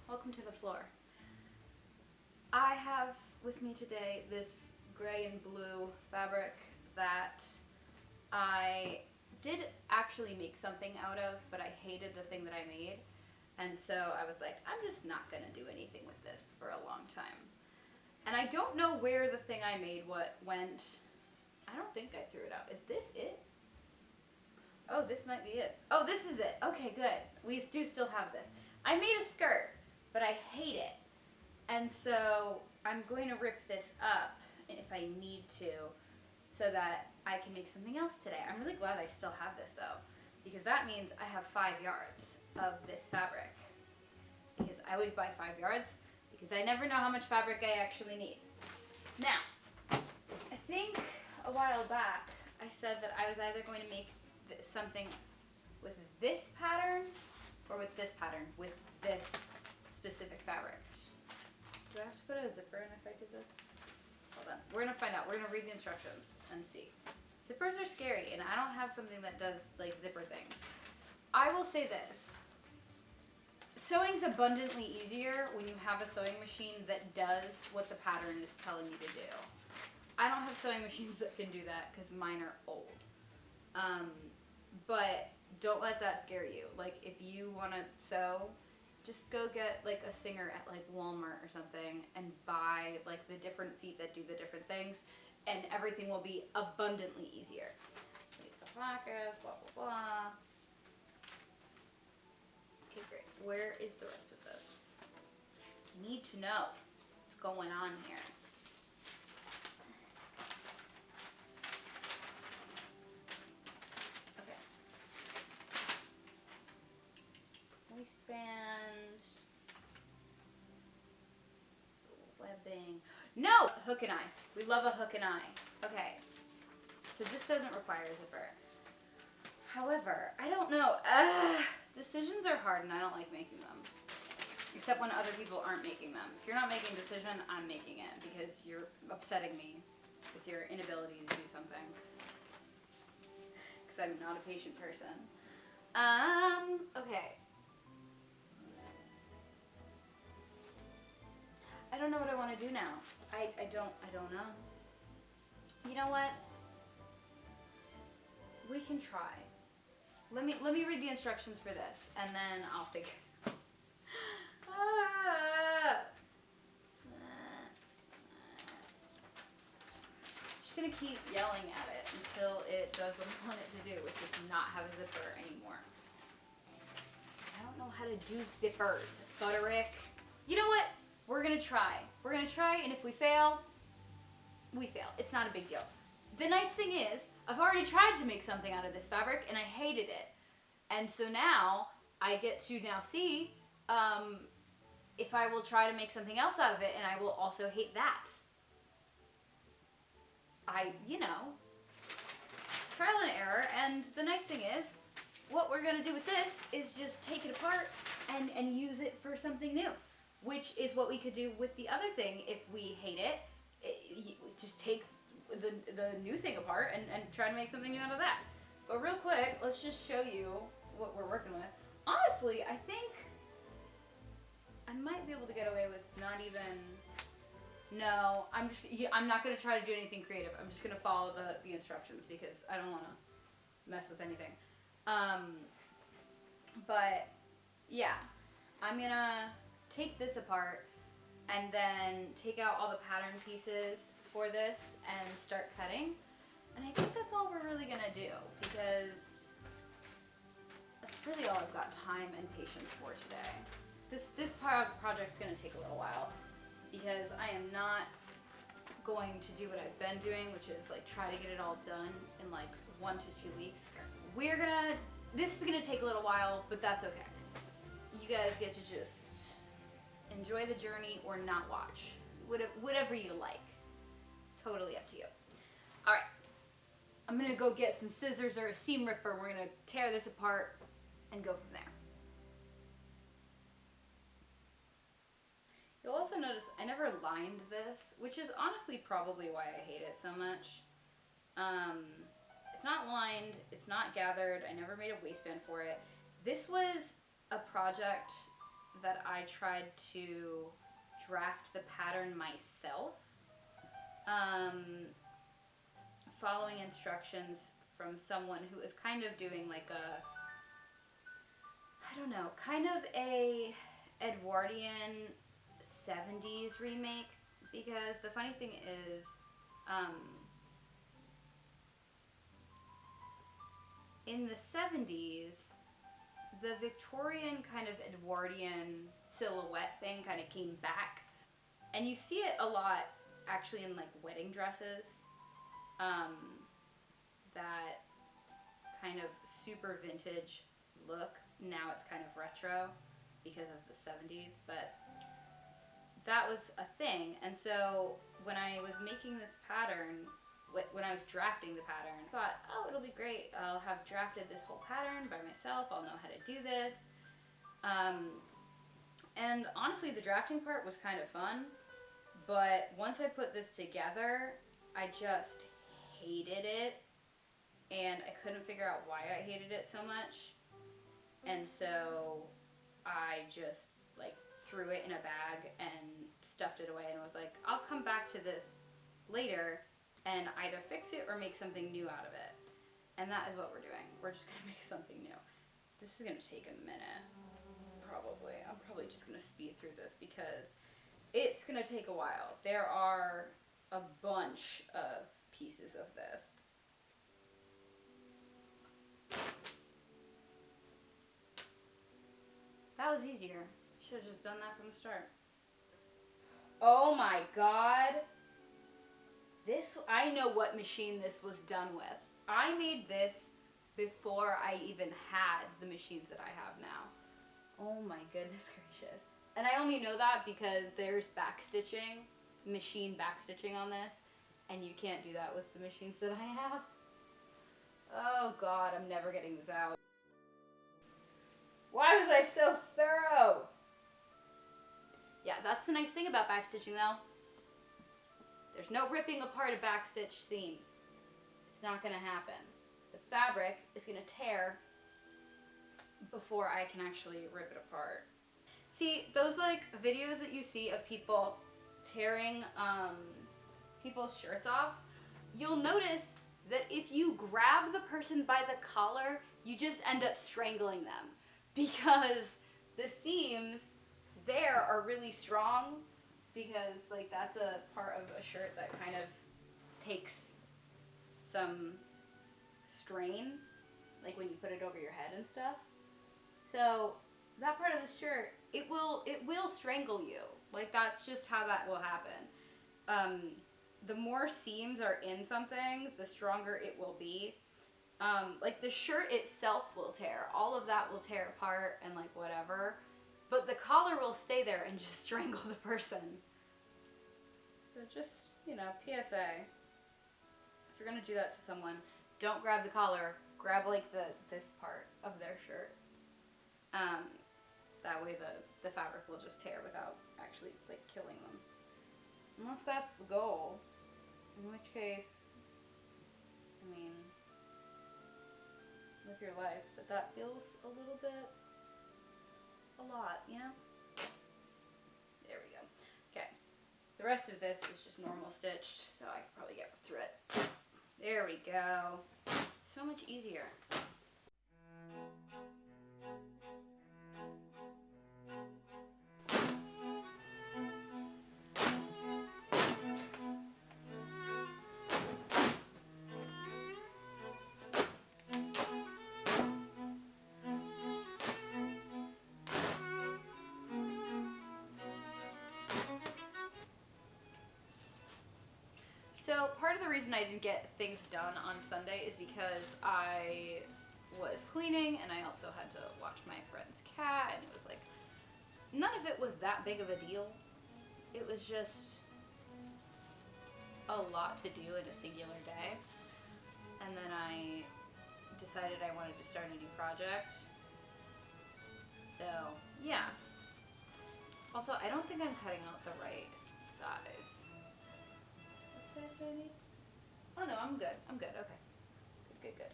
welcome to the floor. I have with me today this gray and blue fabric that I did actually make something out of, but I hated the thing that I made. And so I was like, I'm just not gonna do anything with this for a long time. And I don't know where the thing I made went. I don't think I threw it out. Is this it? Oh, this might be it. Oh, this is it. Okay, good. We do still have this. I made a skirt, but I hate it. And so I'm going to rip this up if I need to so that I can make something else today. I'm really glad I still have this though, because that means I have 5 yards of this fabric. Because I always buy 5 yards because I never know how much fabric I actually need. Now, I think a while back I said that I was either going to make something with this pattern or with this pattern, with this specific fabric. Do I have to put a zipper in if I did this? Hold on. We're gonna find out. We're gonna read the instructions and see. Zippers are scary, and I don't have something that does like zipper things. I will say this. Sewing's abundantly easier when you have a sewing machine that does what the pattern is telling you to do. I don't have sewing machines that can do that because mine are old. But don't let that scare you. Like, if you want to sew, just go get like a Singer at like Walmart or something and buy like the different feet that do the different things, and everything will be abundantly easier. Make the pockets, blah blah blah. Okay, great. Where is the rest of this? I need to know what's going on here. Okay. Waistband. Webbing. No! Hook and eye. We love a hook and eye. Okay. So this doesn't require a zipper. However, I don't know. Decisions are hard and I don't like making them. Except when other people aren't making them. If you're not making a decision, I'm making it because you're upsetting me with your inability to do something. Because I'm not a patient person. Okay. I don't know what I want to do now. I don't know. You know what? We can try. Let me read the instructions for this, and then I'll figure. Just gonna keep yelling at it until it does what I want it to do, which is not have a zipper anymore. I don't know how to do zippers, Butterick. You know what? We're gonna try. We're gonna try, and if we fail, we fail. It's not a big deal. The nice thing is, I've already tried to make something out of this fabric, and I hated it. And so now, I get to now see if I will try to make something else out of it, and I will also hate that. Trial and error, and the nice thing is, what we're gonna do with this is just take it apart and use it for something new. Which is what we could do with the other thing if we hate it. Just take the new thing apart and try to make something new out of that. But real quick, let's just show you what we're working with. Honestly, I think I might be able to get away with not even... No, I'm not going to try to do anything creative. I'm just going to follow the instructions because I don't want to mess with anything. But, yeah. I'm going to take this apart and then take out all the pattern pieces for this and start cutting. And I think that's all we're really gonna do because that's really all I've got time and patience for today. This project's gonna take a little while because I am not going to do what I've been doing, which is like try to get it all done in like 1 to 2 weeks. This is gonna take a little while, but that's okay. You guys get to just enjoy the journey or not watch. Whatever you like. Totally up to you. Alright. I'm going to go get some scissors or a seam ripper and we're going to tear this apart and go from there. You'll also notice I never lined this, which is honestly probably why I hate it so much. It's not lined, it's not gathered, I never made a waistband for it. This was a project that I tried to draft the pattern myself, following instructions from someone who is kind of doing like a, I don't know, kind of a Edwardian 70s remake. Because the funny thing is, in the 70s, the Victorian kind of Edwardian silhouette thing kind of came back. And you see it a lot actually in like wedding dresses. That kind of super vintage look. Now it's kind of retro because of the 70s, but that was a thing. And so when I was making this pattern, when I was drafting the pattern, I thought, oh, it'll be great. I'll have drafted this whole pattern by myself. I'll know how to do this. And honestly, the drafting part was kind of fun. But once I put this together, I just hated it. And I couldn't figure out why I hated it so much. And so I just like threw it in a bag and stuffed it away and was like, I'll come back to this later and either fix it or make something new out of it. And that is what we're doing. We're just gonna make something new. This is gonna take a minute, probably. I'm probably just gonna speed through this because it's gonna take a while. There are a bunch of pieces of this. That was easier. Should have just done that from the start. Oh my god. This, I know what machine this was done with. I made this before I even had the machines that I have now. Oh my goodness gracious. And I only know that because there's backstitching, machine backstitching on this, and you can't do that with the machines that I have. Oh god, I'm never getting this out. Why was I so thorough? Yeah, that's the nice thing about backstitching though. There's no ripping apart a backstitch seam. It's not gonna happen. The fabric is gonna tear before I can actually rip it apart. See, those like videos that you see of people tearing people's shirts off, you'll notice that if you grab the person by the collar, you just end up strangling them because the seams there are really strong because like that's a part of a shirt that kind of takes some strain, like when you put it over your head and stuff. So that part of the shirt, it will strangle you. Like that's just how that will happen. The more seams are in something, the stronger it will be. Like the shirt itself will tear. All of that will tear apart and like whatever. But the collar will stay there and just strangle the person. So just, you know, PSA. If you're gonna do that to someone, don't grab the collar. Grab like this part of their shirt. That way the fabric will just tear without actually like killing them. Unless that's the goal. In which case, I mean, live your life. But that feels a little bit, a lot, you know? There we go. Okay. The rest of this is just normal stitched, so I could probably get through it. There we go. So much easier. So part of the reason I didn't get things done on Sunday is because I was cleaning and I also had to watch my friend's cat, and it was like, none of it was that big of a deal. It was just a lot to do in a singular day. And then I decided I wanted to start a new project. So yeah. Also, I don't think I'm cutting out the right size. What size do I need? Oh no, I'm good. I'm good. Okay. Good.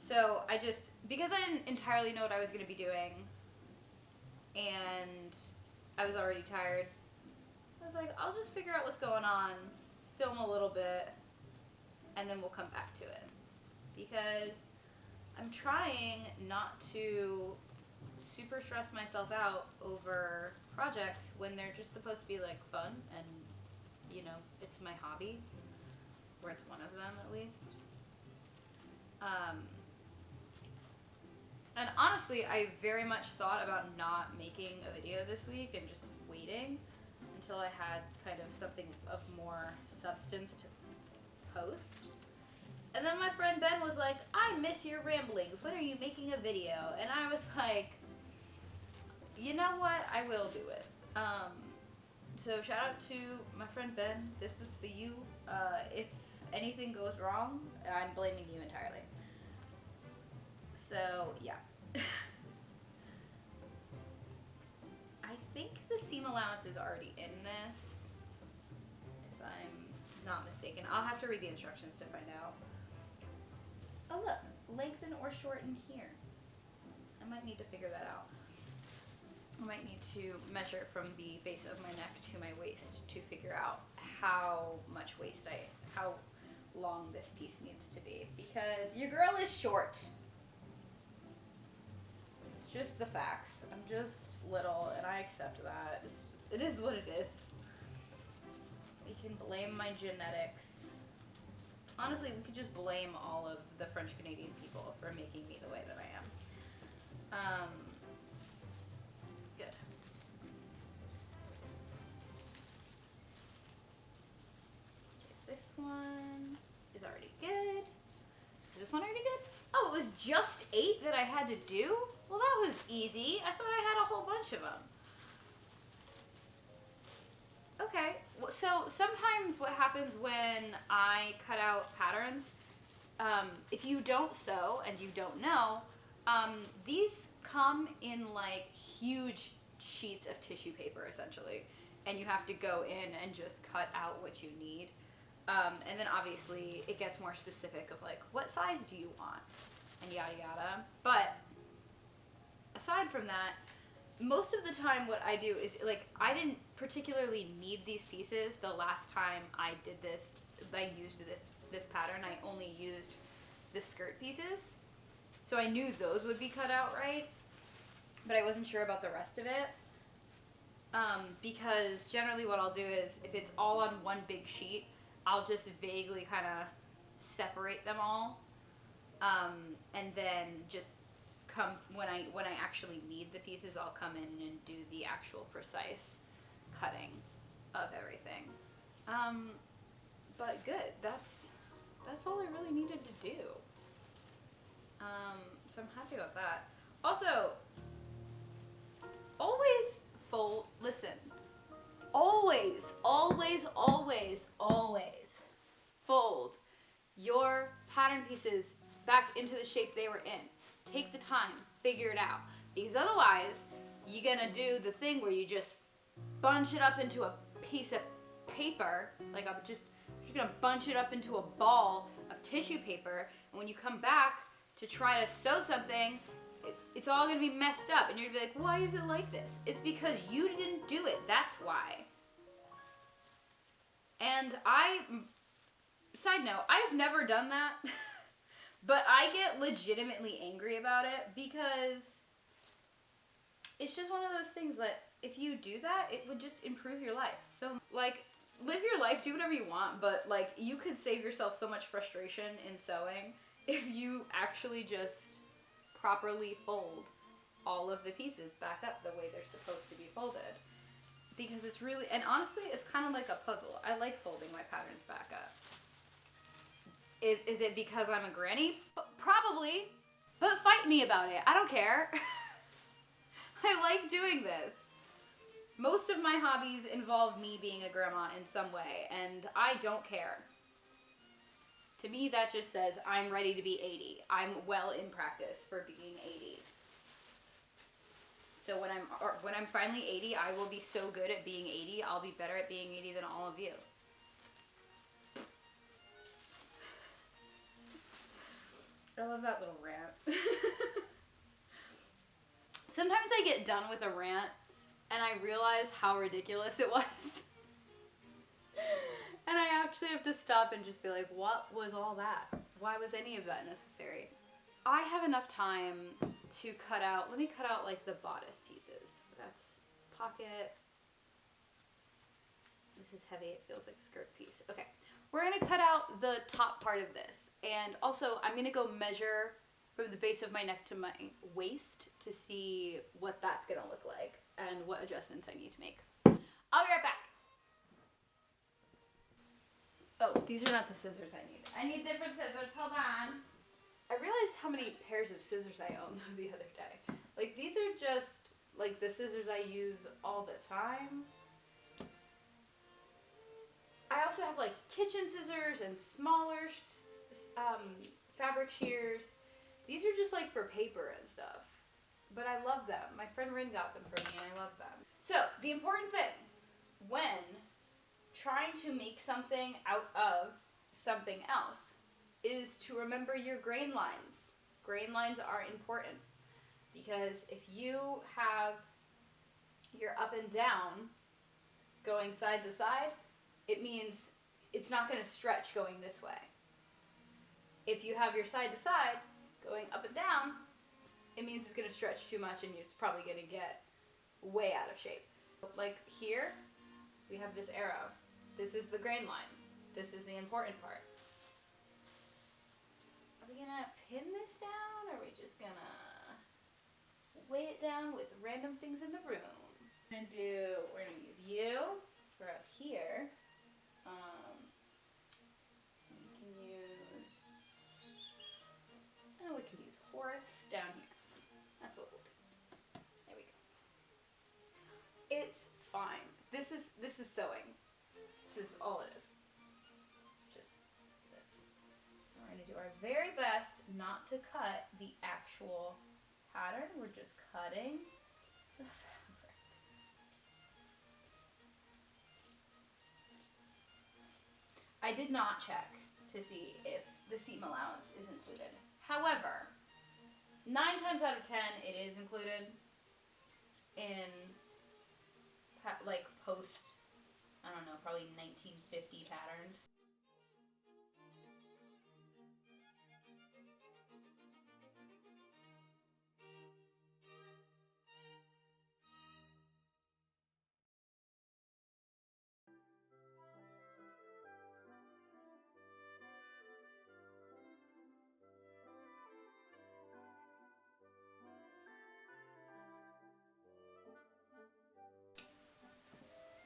So I just, because I didn't entirely know what I was going to be doing, and I was already tired, I was like, I'll just figure out what's going on, film a little bit, and then we'll come back to it. Because I'm trying not to super stress myself out over projects when they're just supposed to be like fun and, you know, it's my hobby, or it's one of them at least. And honestly, I very much thought about not making a video this week and just waiting until I had kind of something of more substance to post. And then my friend Ben was like, I miss your ramblings. When are you making a video? And I was like, you know what? I will do it. So shout out to my friend Ben. This is for you. If anything goes wrong, I'm blaming you entirely. So, yeah. I think the seam allowance is already in this, if I'm not mistaken. I'll have to read the instructions to find out. Oh look, lengthen or shorten here. I might need to figure that out. I might need to measure from the base of my neck to my waist to figure out how much how long this piece needs to be, because your girl is short. It's just the facts. I'm just little and I accept that. It is what it is. We can blame my genetics. Honestly, we could just blame all of the French Canadian people for making me the way that I am. Good. This one is already good. Is this one already good? Oh, it was just 8 that I had to do? Well, that was easy. I thought I had a whole bunch of them. Okay, so sometimes what happens when I cut out patterns, if you don't sew and you don't know, these come in like huge sheets of tissue paper essentially, and you have to go in and just cut out what you need. And then obviously it gets more specific of like, what size do you want? And yada yada. But aside from that, most of the time what I do is, like, I didn't particularly need these pieces the last time I did this. I used this pattern. I only used the skirt pieces. So I knew those would be cut out right, but I wasn't sure about the rest of it. Because generally what I'll do is, if it's all on one big sheet, I'll just vaguely kind of separate them all, and then just come when I actually need the pieces, I'll come in and do the actual precise cutting of everything. But good. That's all I really needed to do. So I'm happy about that. Also, always fold. Listen. Always fold your pattern pieces back into the shape they were in. Take the time, figure it out. Because otherwise, you're gonna do the thing where you just bunch it up into a piece of paper, like you're just gonna bunch it up into a ball of tissue paper, and when you come back to try to sew something, it's all gonna be messed up, and you're gonna be like, why is it like this? It's because you didn't do it, that's why. And side note, I have never done that, but I get legitimately angry about it because it's just one of those things that if you do that, it would just improve your life. So, like, live your life, do whatever you want, but, like, you could save yourself so much frustration in sewing if you actually just properly fold all of the pieces back up the way they're supposed to be folded. Because it's really, and honestly, it's kind of like a puzzle. I like folding my patterns back up. Is it because I'm a granny? Probably, but fight me about it. I don't care. I like doing this. Most of my hobbies involve me being a grandma in some way, and I don't care. To me, that just says I'm ready to be 80. I'm well in practice for being 80. So when I'm finally 80, I will be so good at being 80. I'll be better at being 80 than all of you. I love that little rant. Sometimes I get done with a rant and I realize how ridiculous it was. And I actually have to stop and just be like, what was all that? Why was any of that necessary? I have enough time to cut out, let me cut out like the bodice pieces. That's pocket. This is heavy, it feels like a skirt piece. Okay, we're gonna cut out the top part of this. And also I'm gonna go measure from the base of my neck to my waist to see what that's gonna look like and what adjustments I need to make. I'll be right back. Oh, these are not the scissors I need. I need different scissors, hold on. I realized how many pairs of scissors I own the other day. Like, these are just, like, the scissors I use all the time. I also have, like, kitchen scissors and smaller fabric shears. These are just, like, for paper and stuff. But I love them. My friend Rin got them for me, and I love them. So, the important thing, when trying to make something out of something else, is to remember your grain lines. Grain lines are important because if you have your up and down going side to side, it means it's not going to stretch going this way. If you have your side to side going up and down, it means it's going to stretch too much and it's probably going to get way out of shape. Like here, we have this arrow. This is the grain line. This is the important part. Are we gonna pin this down, or are we just gonna weigh it down with random things in the room? We're gonna use you for up here. We can use Horace down here. That's what we'll do. There we go. It's fine. This is sewing. This is all it is. Just this. We're going to do our very best not to cut the actual pattern. We're just cutting the fabric. I did not check to see if the seam allowance is included. However, 9 times out of 10 it is included in like post, I don't know, probably 1950 patterns.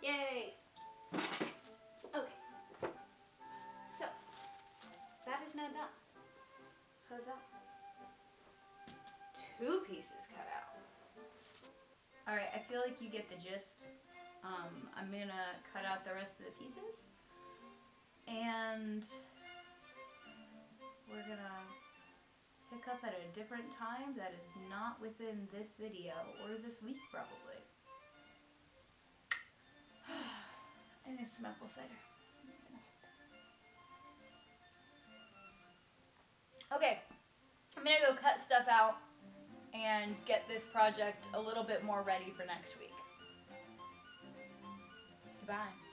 Yay! Okay. So, that is now done. Huzzah. 2 pieces cut out. Alright, I feel like you get the gist. I'm gonna cut out the rest of the pieces. And we're gonna pick up at a different time that is not within this video, or this week probably. I need some apple cider. Okay, I'm gonna go cut stuff out and get this project a little bit more ready for next week. Goodbye.